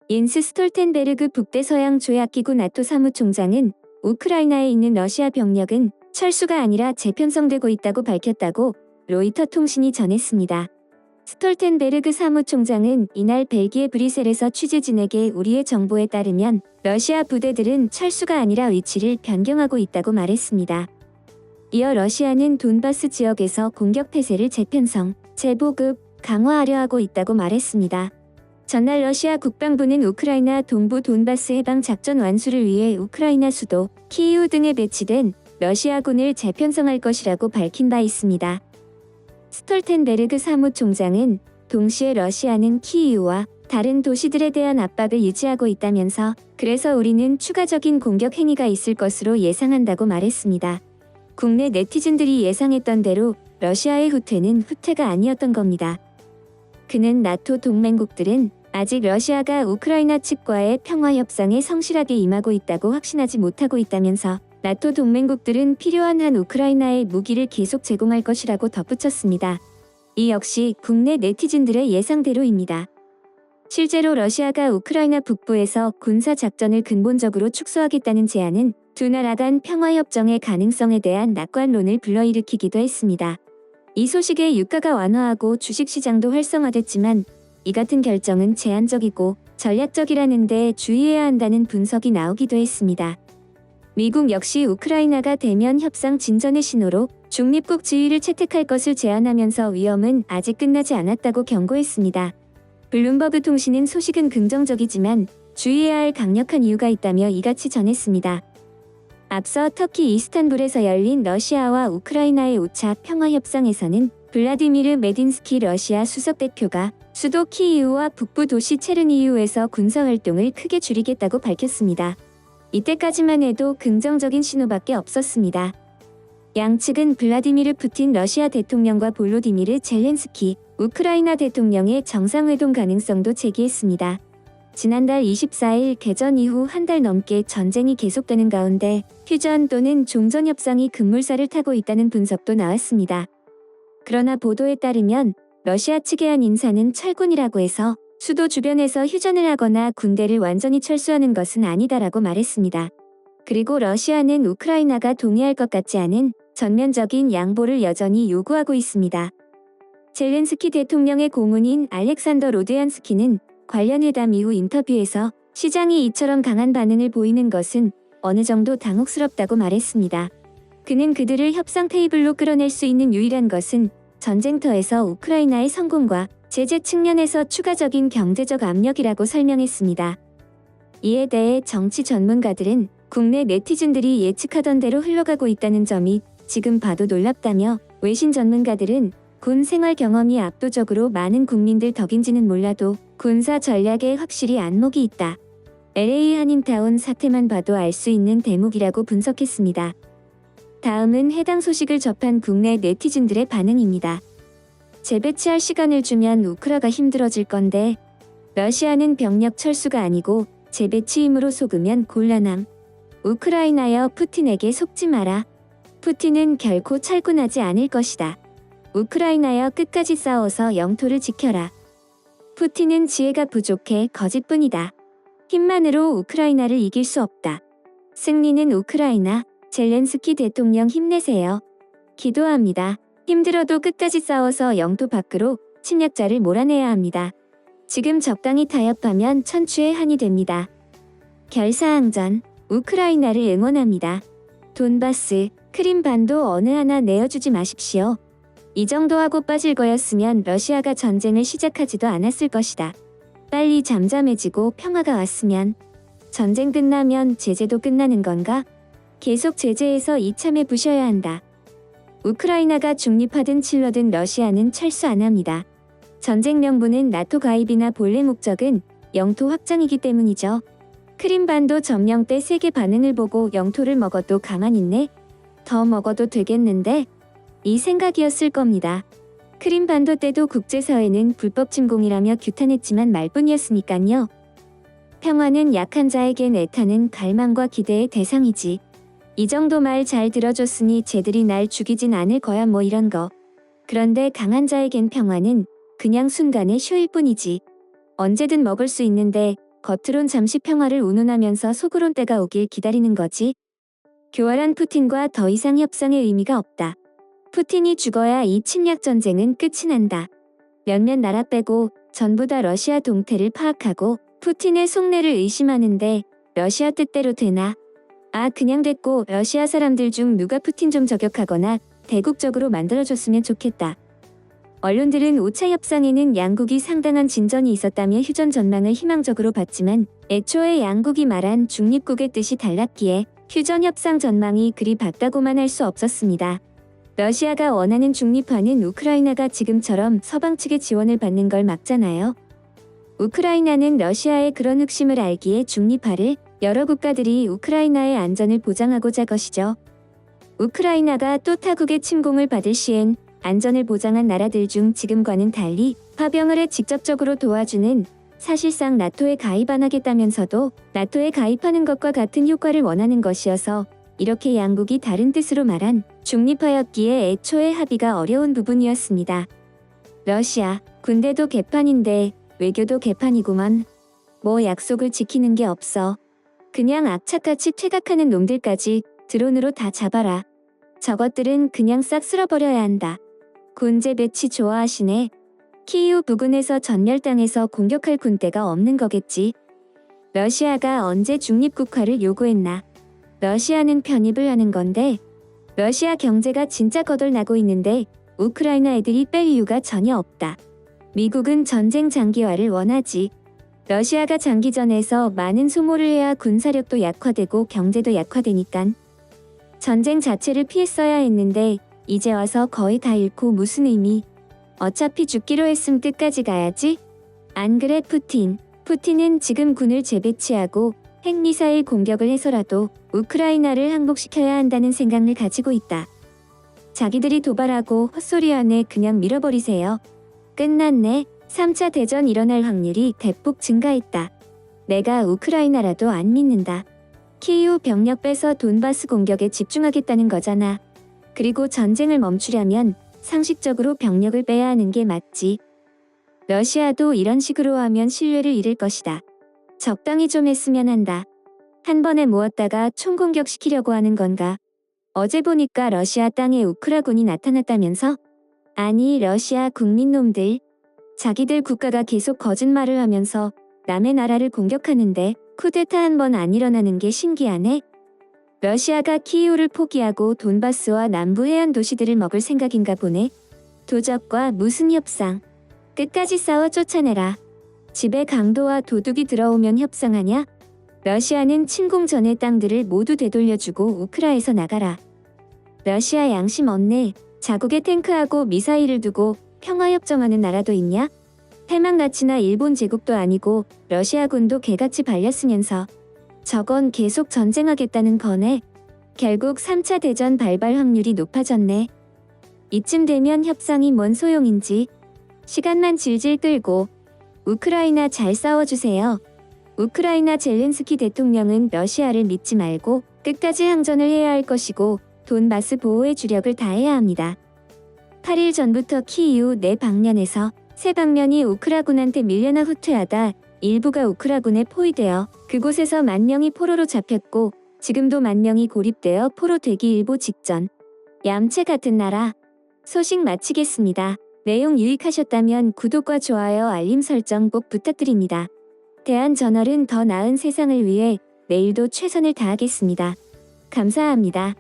옌스 스톨텐베르그 북대서양 조약기구 나토 사무총장은 우크라이나에 있는 러시아 병력은 철수가 아니라 재편성되고 있다고 밝혔다고 로이터 통신이 전했습니다. 스톨텐베르그 사무총장은 이날 벨기에 브뤼셀에서 취재진에게 우리의 정보에 따르면 러시아 부대들은 철수가 아니라 위치를 변경하고 있다고 말했습니다. 이어 러시아는 돈바스 지역에서 공격 태세를 재편성, 재보급, 강화하려 하고 있다고 말했습니다. 전날 러시아 국방부는 우크라이나 동부 돈바스 해방 작전 완수를 위해 우크라이나 수도 키이우 등에 배치된 러시아군을 재편성할 것이라고 밝힌 바 있습니다. 스톨텐베르그 사무총장은 동시에 러시아는 키이우와 다른 도시들에 대한 압박을 유지하고 있다면서 그래서 우리는 추가적인 공격 행위가 있을 것으로 예상한다고 말했습니다. 국내 네티즌들이 예상했던 대로 러시아의 후퇴는 후퇴가 아니었던 겁니다. 그는 나토 동맹국들은 아직 러시아가 우크라이나 측과의 평화협상에 성실하게 임하고 있다고 확신하지 못하고 있다면서 나토 동맹국들은 필요한 한 우크라이나에 무기를 계속 제공할 것이라고 덧붙였습니다. 이 역시 국내 네티즌들의 예상대로입니다. 실제로 러시아가 우크라이나 북부에서 군사작전을 근본적으로 축소하겠다는 제안은 두 나라 간 평화협정의 가능성에 대한 낙관론을 불러일으키기도 했습니다. 이 소식에 유가가 완화하고 주식시장도 활성화됐지만 이 같은 결정은 제한적이고 전략적이라는 데 주의해야 한다는 분석이 나오기도 했습니다. 미국 역시 우크라이나가 대면 협상 진전의 신호로 중립국 지위를 채택할 것을 제안하면서 위험은 아직 끝나지 않았다고 경고했습니다. 블룸버그 통신은 소식은 긍정적이지만 주의해야 할 강력한 이유가 있다며 이같이 전했습니다. 앞서 터키 이스탄불에서 열린 러시아와 우크라이나의 5차 평화협상에서는 블라디미르 메딘스키 러시아 수석대표가 수도 키이우와 북부 도시 체르니히우에서 군사활동을 크게 줄이겠다고 밝혔습니다. 이때까지만 해도 긍정적인 신호밖에 없었습니다. 양측은 블라디미르 푸틴 러시아 대통령과 볼로디미르 젤렌스키 우크라이나 대통령의 정상회동 가능성도 제기했습니다. 지난달 24일 개전 이후 한 달 넘게 전쟁이 계속되는 가운데 휴전 또는 종전 협상이 급물살을 타고 있다는 분석도 나왔습니다. 그러나 보도에 따르면 러시아 측의 한 인사는 철군이라고 해서 수도 주변에서 휴전을 하거나 군대를 완전히 철수하는 것은 아니다라고 말했습니다. 그리고 러시아는 우크라이나가 동의할 것 같지 않은 전면적인 양보를 여전히 요구하고 있습니다. 젤렌스키 대통령의 고문인 알렉산더 로드얀스키는 관련 회담 이후 인터뷰에서 시장이 이처럼 강한 반응을 보이는 것은 어느 정도 당혹스럽다고 말했습니다. 그는 그들을 협상 테이블로 끌어낼 수 있는 유일한 것은 전쟁터에서 우크라이나의 성공과 제재 측면에서 추가적인 경제적 압력이라고 설명했습니다. 이에 대해 정치 전문가들은 국내 네티즌들이 예측하던 대로 흘러가고 있다는 점이 지금 봐도 놀랍다며 외신 전문가들은 군 생활 경험이 압도적으로 많은 국민들 덕인지는 몰라도 군사 전략에 확실히 안목이 있다. LA 한인타운 사태만 봐도 알 수 있는 대목이라고 분석했습니다. 다음은 해당 소식을 접한 국내 네티즌들의 반응입니다. 재배치할 시간을 주면 우크라가 힘들어질 건데 러시아는 병력 철수가 아니고 재배치 힘으로 속으면 곤란함. 우크라이나여 푸틴에게 속지 마라. 푸틴은 결코 철군하지 않을 것이다. 우크라이나여 끝까지 싸워서 영토를 지켜라. 푸틴은 지혜가 부족해 거짓뿐이다. 힘만으로 우크라이나를 이길 수 없다. 승리는 우크라이나. 젤렌스키 대통령 힘내세요. 기도합니다. 힘들어도 끝까지 싸워서 영토 밖으로 침략자를 몰아내야 합니다. 지금 적당히 타협하면 천추의 한이 됩니다. 결사항전. 우크라이나를 응원합니다. 돈바스, 크림반도 어느 하나 내어주지 마십시오. 이 정도 하고 빠질 거였으면 러시아가 전쟁을 시작하지도 않았을 것이다. 빨리 잠잠해지고 평화가 왔으면. 전쟁 끝나면 제재도 끝나는 건가? 계속 제재해서 이참에 부셔야 한다. 우크라이나가 중립하든 칠러든 러시아는 철수 안 합니다. 전쟁 명분은 나토 가입이나 본래 목적은 영토 확장이기 때문이죠. 크림반도 점령 때 세계 반응을 보고 영토를 먹어도 가만 있네? 더 먹어도 되겠는데? 이 생각이었을 겁니다. 크림반도 때도 국제사회는 불법 침공이라며 규탄했지만 말뿐이었으니깐요. 평화는 약한 자에겐 애타는 갈망과 기대의 대상이지. 이 정도 말 잘 들어줬으니 쟤들이 날 죽이진 않을 거야 뭐 이런 거. 그런데 강한 자에겐 평화는 그냥 순간의 쇼일 뿐이지. 언제든 먹을 수 있는데 겉으론 잠시 평화를 운운하면서 속으론 때가 오길 기다리는 거지. 교활한 푸틴과 더 이상 협상의 의미가 없다. 푸틴이 죽어야 이 침략 전쟁은 끝이 난다. 몇몇 나라 빼고 전부 다 러시아 동태를 파악하고 푸틴의 속내를 의심하는데 러시아 뜻대로 되나? 그냥 됐고 러시아 사람들 중 누가 푸틴 좀 저격하거나 대국적으로 만들어줬으면 좋겠다. 언론들은 5차 협상에는 양국이 상당한 진전이 있었다며 휴전 전망을 희망적으로 봤지만 애초에 양국이 말한 중립국의 뜻이 달랐기에 휴전 협상 전망이 그리 밝다고만 할 수 없었습니다. 러시아가 원하는 중립화는 우크라이나가 지금처럼 서방 측의 지원을 받는 걸 막잖아요. 우크라이나는 러시아의 그런 흑심을 알기에 중립화를 여러 국가들이 우크라이나의 안전을 보장하고자 것이죠. 우크라이나가 또 타국의 침공을 받을 시엔 안전을 보장한 나라들 중 지금과는 달리 파병을 해 직접적으로 도와주는 사실상 나토에 가입 안 하겠다면서도 나토에 가입하는 것과 같은 효과를 원하는 것이어서 이렇게 양국이 다른 뜻으로 말한 중립화였기에 애초에 합의가 어려운 부분이었습니다. 러시아, 군대도 개판인데 외교도 개판이구만. 뭐 약속을 지키는 게 없어. 그냥 악착같이 퇴각하는 놈들까지 드론으로 다 잡아라. 저것들은 그냥 싹 쓸어버려야 한다. 군제 배치 좋아하시네. 키이우 부근에서 전멸당해서 공격할 군대가 없는 거겠지. 러시아가 언제 중립국화를 요구했나. 러시아는 편입을 하는 건데 러시아 경제가 진짜 거덜나고 있는데 우크라이나 애들이 뺄 이유가 전혀 없다. 미국은 전쟁 장기화를 원하지. 러시아가 장기전에서 많은 소모를 해야 군사력도 약화되고 경제도 약화되니깐. 전쟁 자체를 피했어야 했는데 이제 와서 거의 다 잃고 무슨 의미. 어차피 죽기로 했음 끝까지 가야지. 안 그래 푸틴. 푸틴은 지금 군을 재배치하고 핵미사일 공격을 해서라도 우크라이나를 항복시켜야 한다는 생각을 가지고 있다. 자기들이 도발하고 헛소리 안에 그냥 밀어버리세요. 끝났네. 3차 대전 일어날 확률이 대폭 증가했다. 내가 우크라이나라도 안 믿는다. 키이우 병력 빼서 돈바스 공격에 집중하겠다는 거잖아. 그리고 전쟁을 멈추려면 상식적으로 병력을 빼야 하는 게 맞지. 러시아도 이런 식으로 하면 신뢰를 잃을 것이다. 적당히 좀 했으면 한다. 한 번에 모았다가 총공격시키려고 하는 건가? 어제 보니까 러시아 땅에 우크라군이 나타났다면서? 아니 러시아 국민놈들. 자기들 국가가 계속 거짓말을 하면서 남의 나라를 공격하는데 쿠데타 한 번 안 일어나는 게 신기하네. 러시아가 키이우를 포기하고 돈바스와 남부 해안 도시들을 먹을 생각인가 보네. 도적과 무슨 협상. 끝까지 싸워 쫓아내라. 집에 강도와 도둑이 들어오면 협상하냐? 러시아는 침공 전의 땅들을 모두 되돌려주고 우크라에서 나가라. 러시아 양심 없네. 자국에 탱크하고 미사일을 두고 평화협정하는 나라도 있냐? 패망나치나 일본 제국도 아니고 러시아군도 개같이 발렸으면서 저건 계속 전쟁하겠다는 거네. 결국 3차 대전 발발 확률이 높아졌네. 이쯤 되면 협상이 뭔 소용인지. 시간만 질질 끌고 우크라이나 잘 싸워주세요. 우크라이나 젤렌스키 대통령은 러시아를 믿지 말고 끝까지 항전을 해야 할 것이고 돈바스 보호에 주력을 다해야 합니다. 8일 전부터 키이우 내 방면에서 세 방면이 우크라군한테 밀려나 후퇴하다 일부가 우크라군에 포위되어 그곳에서 10,000명이 포로로 잡혔고 지금도 10,000명이 고립되어 포로 되기 일보 직전. 얌체 같은 나라. 소식 마치겠습니다. 내용 유익하셨다면 구독과 좋아요 알림 설정 꼭 부탁드립니다. 대한저널은 더 나은 세상을 위해 내일도 최선을 다하겠습니다. 감사합니다.